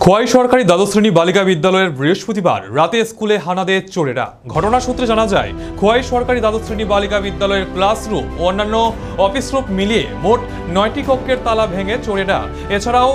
খোয়াই সরকারি দ্বাদশ শ্রেণী বালিকা বিদ্যালয়ের বৃহস্পতিবার রাতে স্কুলে হানা দেয় চোরেরা। ঘটনা সূত্রে জানা যায়, খোয়াই সরকারি দ্বাদশ শ্রেণী বালিকা বিদ্যালয়ের ক্লাসরুম ও অন্যান্য অফিস রুম মিলিয়ে মোট 9টি কক্ষের তালা ভেঙে চোরেরা এছাড়াও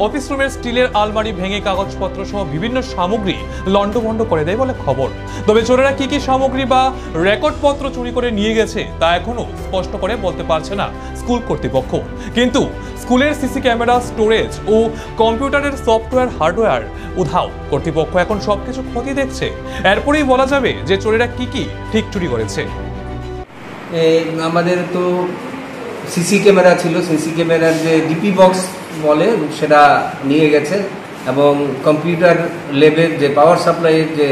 অফিস রুমের স্টিলের আলমারি ভেঙে কাগজপত্র সহ বিভিন্ন সামগ্রী লণ্ডভণ্ড করে দেয় বলে খবর। তবে চোরেরা কি কি সামগ্রী বা রেকর্ডপত্র চুরি করে নিয়ে গেছে তা এখনো স্পষ্ট করে বলতে পারছে না স্কুল কর্তৃপক্ষ। কিন্তু স্কুলের সিসি ক্যামেরা, স্টোরেজ ও কম্পিউটারের সফটওয়্যার, হার্ডওয়্যার উধাও। কর্তৃপক্ষ এখন সবকিছু খতিয়ে দেখছে। এরপরেই বলা যাবে যে চোরেরা কি কি ঠিক চুরি করেছে। আমাদের তো সিসি ক্যামেরা ছিল, সিসি ক্যামেরার যে ডিপি বক্স বলে সেটা নিয়ে গেছে, এবং কম্পিউটার ল্যাবের যে পাওয়ার সাপ্লাইয়ের যে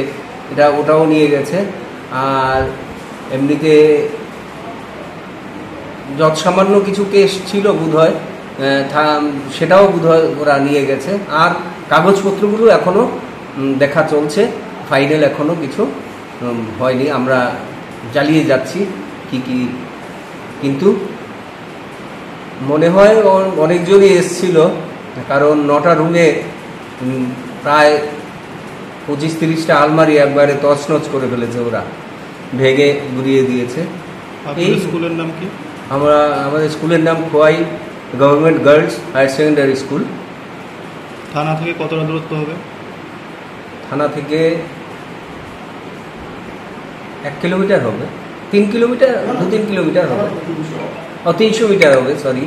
ওটাও নিয়ে গেছে। আর এমনিতে যত সামান্য কিছু কেস ছিল বোধহয় সেটাও বোধহয় ওরা নিয়ে গেছে। আর কাগজপত্রগুলো এখনো দেখা চলছে, ফাইনাল এখনো কিছু হয়নি। আমরা চালিয়ে যাচ্ছি কি কি, কিন্তু মনে হয় অনেকজনই এসছিল, কারণ 9টা রুমে প্রায় 25-30টা আলমারি একবারে তছনছ করে ফেলেছে, ওরা ভেঙে গুড়িয়ে দিয়েছে। এই স্কুলের নাম কি? আমাদের স্কুলের নাম Khowai government girls higher secondary school. থানা থেকে কতটা দূরত্ব হবে? থানা থেকে 1 কিলোমিটার হবে, 3 কিলোমিটার, 2-3 কিলোমিটার হবে, 300 মিটার হবে, সরি।